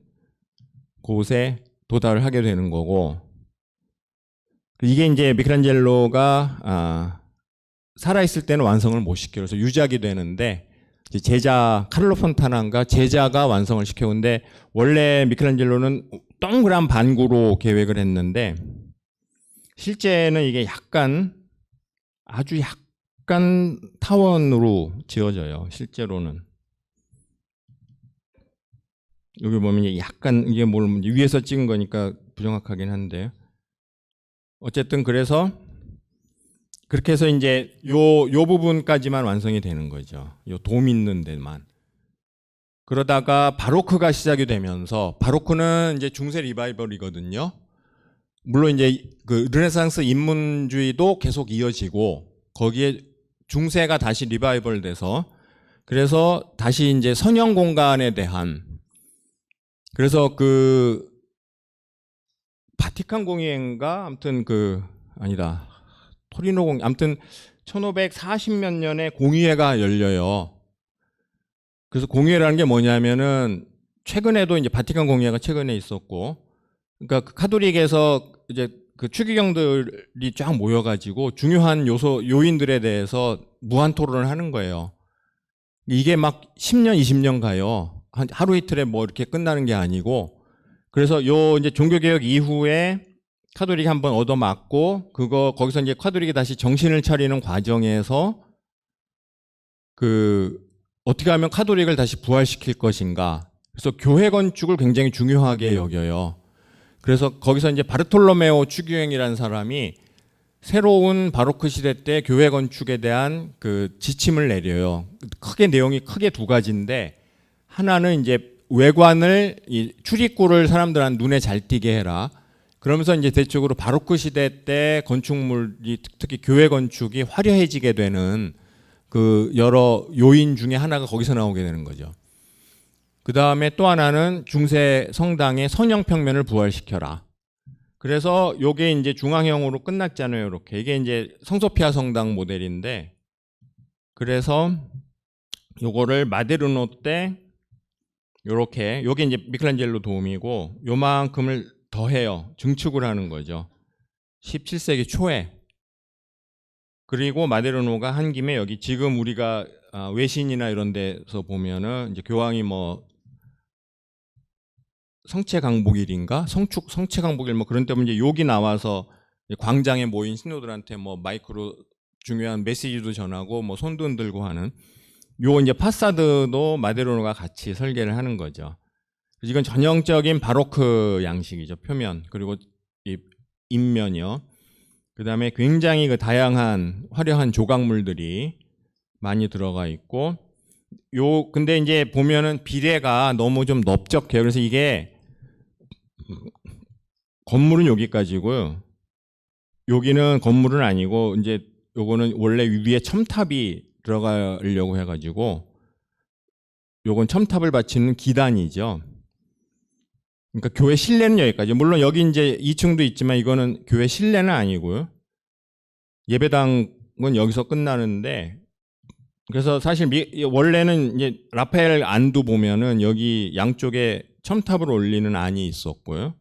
곳에 도달을 하게 되는 거고 이게 이제 미켈란젤로가 살아있을 때는 완성을 못 시켜요. 그래서 유작이 되는데 제자 카를로 폰타나가 제자가 완성을 시켰는데 원래 미켈란젤로는 동그란 반구로 계획을 했는데 실제는 이게 아주 약간 타원으로 지어져요. 실제로는 여기 보면 약간 이게 위에서 찍은 거니까 부정확하긴 한데 어쨌든 그래서 그렇게 해서 이제 요 부분까지만 완성이 되는 거죠. 요 돔 있는 데만. 그러다가 바로크가 시작이 되면서 바로크는 이제 중세 리바이벌이거든요. 물론 이제 그 르네상스 인문주의도 계속 이어지고 거기에 중세가 다시 리바이벌 돼서 그래서 다시 이제 선형 공간에 대한 그래서 그 바티칸 공의회인가 아무튼 아니다. 토리노 공의회 아무튼 1540몇 년에 공의회가 열려요. 그래서 공의회라는 게 뭐냐면은 최근에도 이제 바티칸 공의회가 최근에 있었고 그러니까 그 카톨릭에서 이제 그 추기경들이 쫙 모여가지고 중요한 요인들에 대해서 무한 토론을 하는 거예요. 이게 막 10년, 20년 가요. 하루 이틀에 뭐 이렇게 끝나는 게 아니고 그래서 요 이제 종교개혁 이후에 카톨릭이 한번 얻어맞고 거기서 이제 카톨릭이 다시 정신을 차리는 과정에서 어떻게 하면 카톨릭을 다시 부활시킬 것인가. 그래서 교회 건축을 굉장히 중요하게 여겨요. 그래서 거기서 이제 바르톨로메오 추기행이라는 사람이 새로운 바로크 시대 때 교회 건축에 대한 지침을 내려요. 내용이 크게 두 가지인데, 하나는 이제 외관을, 이 출입구를 사람들한 눈에 잘 띄게 해라. 그러면서 이제 대체적으로 바로크 시대 때 건축물이, 특히 교회 건축이 화려해지게 되는 여러 요인 중에 하나가 거기서 나오게 되는 거죠. 그 다음에 또 하나는 중세 성당의 선형 평면을 부활시켜라. 그래서 요게 이제 중앙형으로 끝났잖아요. 이렇게. 이게 이제 성소피아 성당 모델인데, 그래서 요거를 마데르노 때 요렇게, 요게 이제 미켈란젤로 도움이고, 요만큼을 더해요. 증축을 하는 거죠. 17세기 초에. 그리고 마데르노가 한 김에 여기 지금 우리가 외신이나 이런 데서 보면은 이제 교황이 뭐 성체강복일인가? 성체강복일 뭐 그런 때문에 이제 욕이 나와서 광장에 모인 신도들한테 뭐 마이크로 중요한 메시지도 전하고 뭐 손도 흔들고 하는 요 이제 파사드도 마데르노가 같이 설계를 하는 거죠. 이건 전형적인 바로크 양식이죠. 표면 그리고 이 인면이요. 그다음에 굉장히 다양한 화려한 조각물들이 많이 들어가 있고 근데 이제 보면은 비례가 너무 좀 넓적해요. 그래서 이게 건물은 여기까지고요. 여기는 건물은 아니고 이제 요거는 원래 위에 첨탑이 들어가려고 해가지고 요건 첨탑을 받치는 기단이죠. 그러니까 교회 실내는 여기까지. 물론 여기 이제 2층도 있지만 이거는 교회 실내는 아니고요. 예배당은 여기서 끝나는데, 그래서 사실 원래는 이제 라파엘 안도 보면은 여기 양쪽에 첨탑을 올리는 안이 있었고요.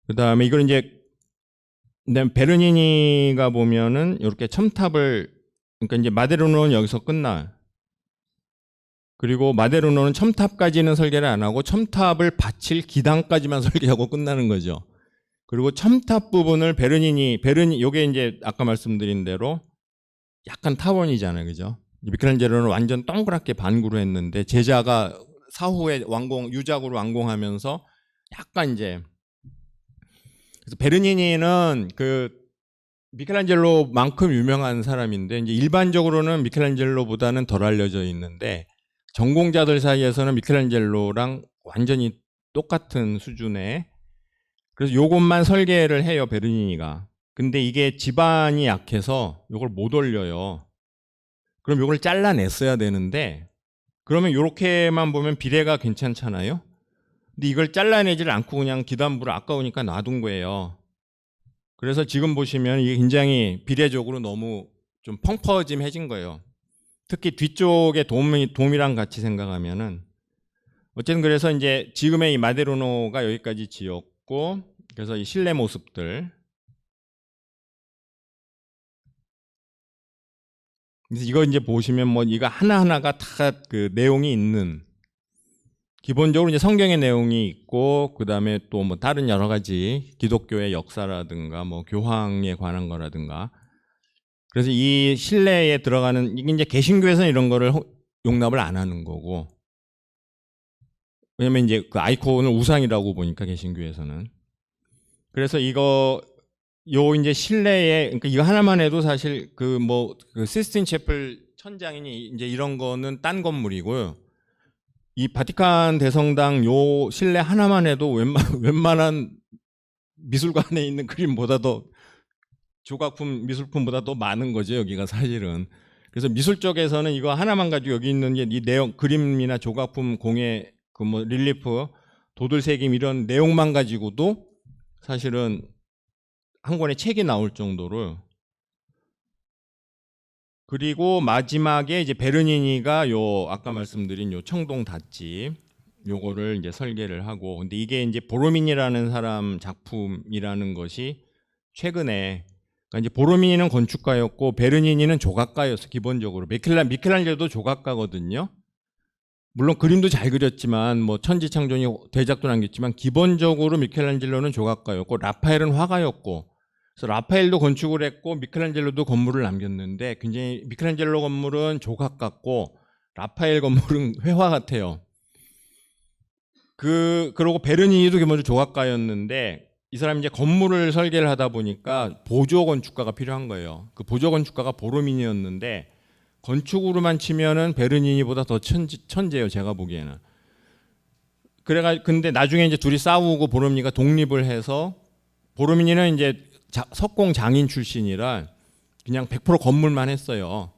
그 다음에 이걸 이제 베르니니가 보면은 이렇게 첨탑을, 그러니까 이제 마데르노는 여기서 끝나. 그리고 마데르노는 첨탑까지는 설계를 안 하고 첨탑을 받칠 기단까지만 설계하고 끝나는 거죠. 그리고 첨탑 부분을 베르니 요게 이제 아까 말씀드린 대로 약간 타원이잖아요, 그죠? 미켈란젤로는 완전 동그랗게 반구로 했는데 제자가 사후에 유작으로 완공하면서 약간 이제, 그래서 베르니니는 미켈란젤로만큼 유명한 사람인데 이제 일반적으로는 미켈란젤로보다는 덜 알려져 있는데 전공자들 사이에서는 미켈란젤로랑 완전히 똑같은 수준의, 그래서 요것만 설계를 해요, 베르니니가. 근데 이게 지반이 약해서 요걸 못 올려요. 그럼 요걸 잘라냈어야 되는데, 그러면 요렇게만 보면 비례가 괜찮잖아요. 근데 이걸 잘라내질 않고 그냥 기단부를 아까우니까 놔둔 거예요. 그래서 지금 보시면 이게 굉장히 비례적으로 너무 좀 펑퍼짐해진 거예요. 특히 뒤쪽에 돔이랑 같이 생각하면은, 어쨌든 그래서 이제 지금의 이 마데르노가 여기까지 지었고, 그래서 이 실내 모습들. 그래서 이거 이제 보시면 뭐 이거 하나하나가 다 내용이 있는, 기본적으로 이제 성경의 내용이 있고, 그 다음에 또 뭐 다른 여러 가지 기독교의 역사라든가 뭐 교황에 관한 거라든가. 그래서 이 실내에 들어가는, 이게 이제 개신교에서는 이런 거를 용납을 안 하는 거고, 왜냐면 이제 그 아이콘을 우상이라고 보니까 개신교에서는. 그래서 이제 실내에, 그러니까 이거 하나만 해도 사실 그 시스틴 채플 천장이니 이제 이런 거는 딴 건물이고요. 이 바티칸 대성당 요 실내 하나만 해도 웬만한 미술관에 있는 그림보다도, 조각품 미술품보다 더 많은 거죠, 여기가 사실은. 그래서 미술 쪽에서는 이거 하나만 가지고 여기 있는 이 내용, 그림이나 조각품, 공예, 릴리프, 도들새김 이런 내용만 가지고도 사실은 한 권의 책이 나올 정도로. 그리고 마지막에 이제 베르니니가 아까 말씀드린 청동 닷집 요거를 이제 설계를 하고, 근데 이게 이제 보로민이라는 사람 작품이라는 것이 최근에, 그러니까 이제 보로미니는 건축가였고 베르니니는 조각가였어. 기본적으로 미켈란젤로도 조각가거든요. 물론 그림도 잘 그렸지만 뭐 천지창조니 대작도 남겼지만 기본적으로 미켈란젤로는 조각가였고 라파엘은 화가였고, 그래서 라파엘도 건축을 했고 미켈란젤로도 건물을 남겼는데 굉장히 미켈란젤로 건물은 조각 같고 라파엘 건물은 회화 같아요. 그러고 베르니니도 기본적으로 조각가였는데 이 사람이 이제 건물을 설계를 하다 보니까 보조 건축가가 필요한 거예요. 그 보조 건축가가 보로미니였는데 건축으로만 치면은 베르니니보다 더 천재예요, 제가 보기에는. 근데 나중에 이제 둘이 싸우고 보로미니가 독립을 해서 보로미니는 이제 석공 장인 출신이라 그냥 100% 건물만 했어요.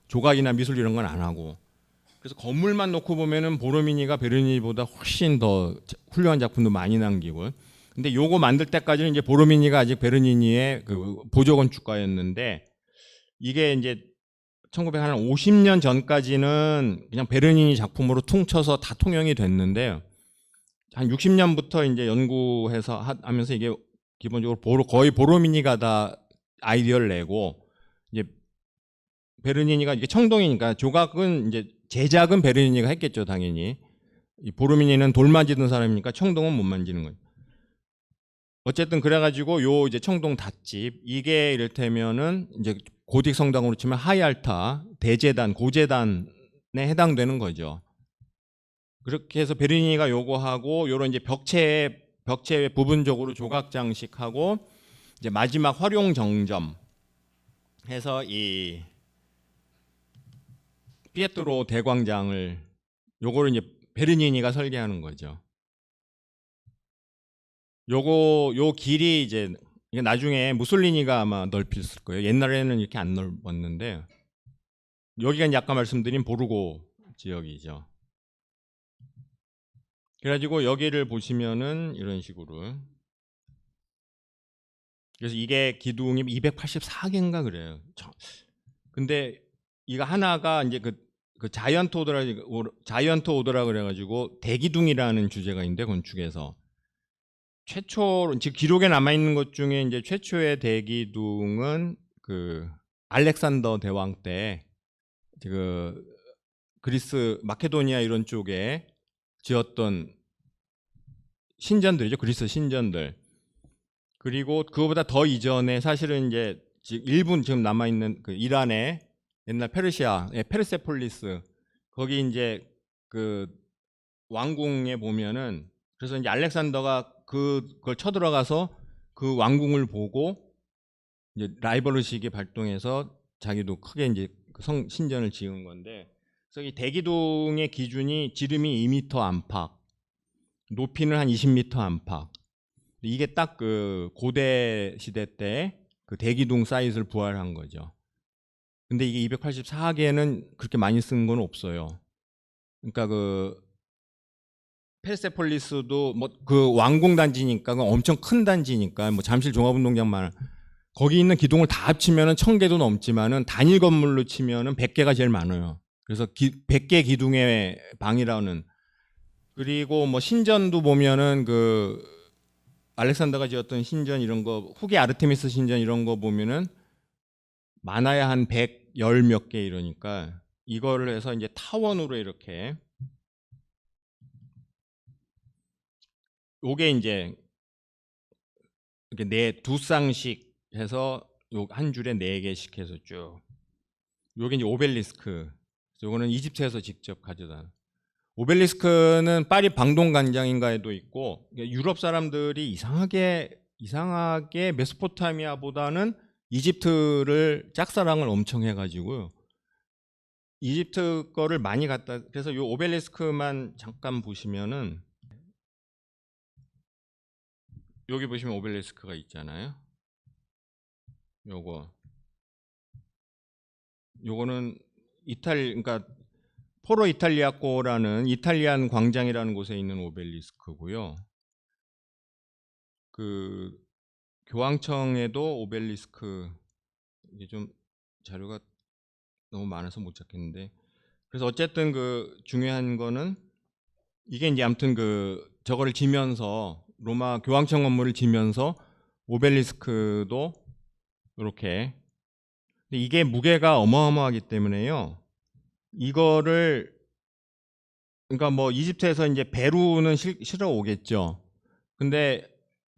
조각이나 미술 이런 건 안 하고. 그래서 건물만 놓고 보면은 보로미니가 베르니니보다 훨씬 더 훌륭한 작품도 많이 남기고. 근데 요거 만들 때까지는 이제 보로미니가 아직 베르니니의 그 보조 건축가였는데 이게 이제 1950년 전까지는 그냥 베르니니 작품으로 퉁쳐서 다 통용이 됐는데요. 한 60년부터 이제 연구해서 하면서 이게 기본적으로 거의 보로미니가 다 아이디어를 내고 이제 베르니니가 이게 청동이니까 조각은 이제 제작은 베르니니가 했겠죠, 당연히. 이 보로미니는 돌 만지던 사람이니까 청동은 못 만지는 거예요. 어쨌든 그래가지고 요 이제 청동 닷집 이게 이를테면은 이제 고딕 성당으로 치면 하이알타 대제단 고제단에 해당되는 거죠. 그렇게 해서 베르니니가 요거하고 요런 이제 벽체 부분적으로 조각 장식하고 이제 마지막 활용 정점 해서 이 피에트로 대광장을 요거를 이제 베르니니가 설계하는 거죠. 요 길이 이제 이게 나중에 무솔리니가 아마 넓혔을 거예요. 옛날에는 이렇게 안 넓었는데 여기가 이제 아까 말씀드린 보르고 지역이죠. 그래가지고 여기를 보시면은 이런 식으로 그래서 이게 기둥이 284개인가 그래요. 근데 이거 하나가 이제 그 자이언트 오더라 그래가지고 대기둥이라는 주제가 있는데 건축에서 최초 즉 기록에 남아 있는 것 중에 이제 최초의 대기둥은 그 알렉산더 대왕 때 그 그리스 마케도니아 이런 쪽에 지었던 신전들이죠. 그리스 신전들. 그리고 그거보다 더 이전에 사실은 이제 일본 지금 남아 있는 그 이란의 옛날 페르시아의 페르세폴리스 거기 이제 그 왕궁에 보면은 그래서 이제 알렉산더가 그걸 쳐들어가서 그 왕궁을 보고 이제 라이벌 의식이 발동해서 자기도 크게 이제 그 신전을 지은 건데 그래서 이 대기둥의 기준이 지름이 2m 안팎, 높이는 한 20m 안팎. 이게 딱 그 고대 시대 때 그 대기둥 사이즈를 부활한 거죠. 근데 이게 284개는 그렇게 많이 쓴 건 없어요. 그러니까 그 페르세폴리스도 뭐 그 왕궁 단지니까 엄청 큰 단지니까 뭐 잠실 종합운동장만 거기 있는 기둥을 다 합치면은 1000개도 넘지만은 단일 건물로 치면은 100개가 제일 많아요. 그래서 100개 기둥의 방이라는 그리고 뭐 신전도 보면은 그 알렉산더가 지었던 신전 이런 거 후기 아르테미스 신전 이런 거 보면은 많아야 한 110 몇 개 이러니까 이거를 해서 이제 타원으로 이렇게 요게 이제 이렇게 두 쌍씩 해서 요 한 줄에 4개씩 해서 쭉 요게 이제 오벨리스크 요거는 이집트에서 직접 가져다 오벨리스크는 파리 방동광장인가에도 있고 유럽 사람들이 이상하게 메소포타미아보다는 이집트를 짝사랑을 엄청 해가지고요. 이집트 거를 많이 갖다 그래서 요 오벨리스크만 잠깐 보시면은 여기 보시면 오벨리스크가 있잖아요. 요거는 그러니까 포로 이탈리아코라는 이탈리안 광장이라는 곳에 있는 오벨리스크고요. 그 교황청에도 오벨리스크 이게 좀 자료가 너무 많아서 못 찾겠는데 그래서 어쨌든 그 중요한 거는 이게 이제 아무튼 그 저거를 지면서 로마 교황청 건물을 지면서 오벨리스크도 이렇게 이게 무게가 어마어마하기 때문에요. 이거를 그러니까 뭐 이집트에서 이제 배로는 실어 오겠죠. 근데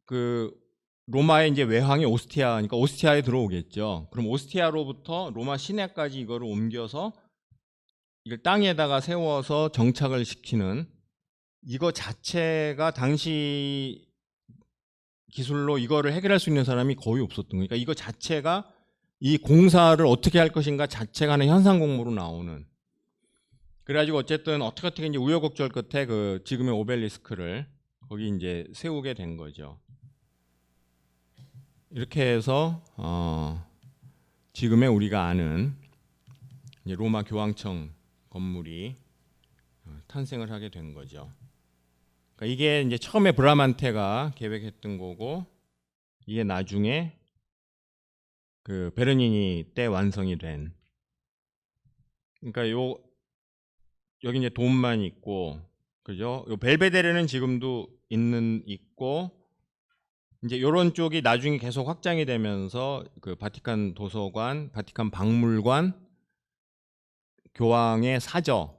그 로마의 이제 외항이 오스티아니까 오스티아에 들어오겠죠. 그럼 오스티아로부터 로마 시내까지 이거를 옮겨서 이걸 땅에다가 세워서 정착을 시키는 이거 자체가 당시 기술로 이거를 해결할 수 있는 사람이 거의 없었던 거예요. 그러니까 이거 자체가 이 공사를 어떻게 할 것인가 자체가 하는 현상 공모로 나오는. 그래가지고 어쨌든 어떻게 이제 우여곡절 끝에 그 지금의 오벨리스크를 거기 이제 세우게 된 거죠. 이렇게 해서 지금의 우리가 아는 이제 로마 교황청 건물이 탄생을 하게 된 거죠. 그러니까 이게 이제 처음에 브라만테가 계획했던 거고 이게 나중에 그 베르니니 때 완성이 된. 그러니까 여기 이제 돔만 있고 그죠? 요 벨베데레는 지금도 있고 이제 요런 쪽이 나중에 계속 확장이 되면서 그 바티칸 도서관, 바티칸 박물관, 교황의 사저,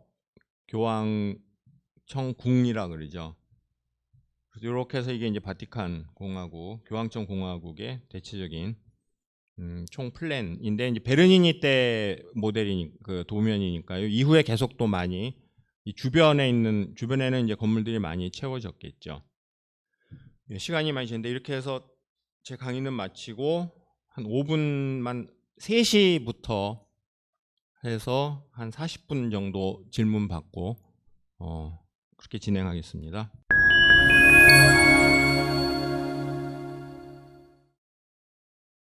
교황청 궁이라 그러죠. 그래서 이렇게 해서 이게 이제 바티칸 공화국, 교황청 공화국의 대체적인 총 플랜인데 이제 베르니니 때 모델이 그 도면이니까요. 이후에 계속 또 많이 이 주변에는 이제 건물들이 많이 채워졌겠죠. 예, 시간이 많이 지났는데 이렇게 해서 제 강의는 마치고 한 5분만 3시부터 해서 한 40분 정도 질문 받고 그렇게 진행하겠습니다.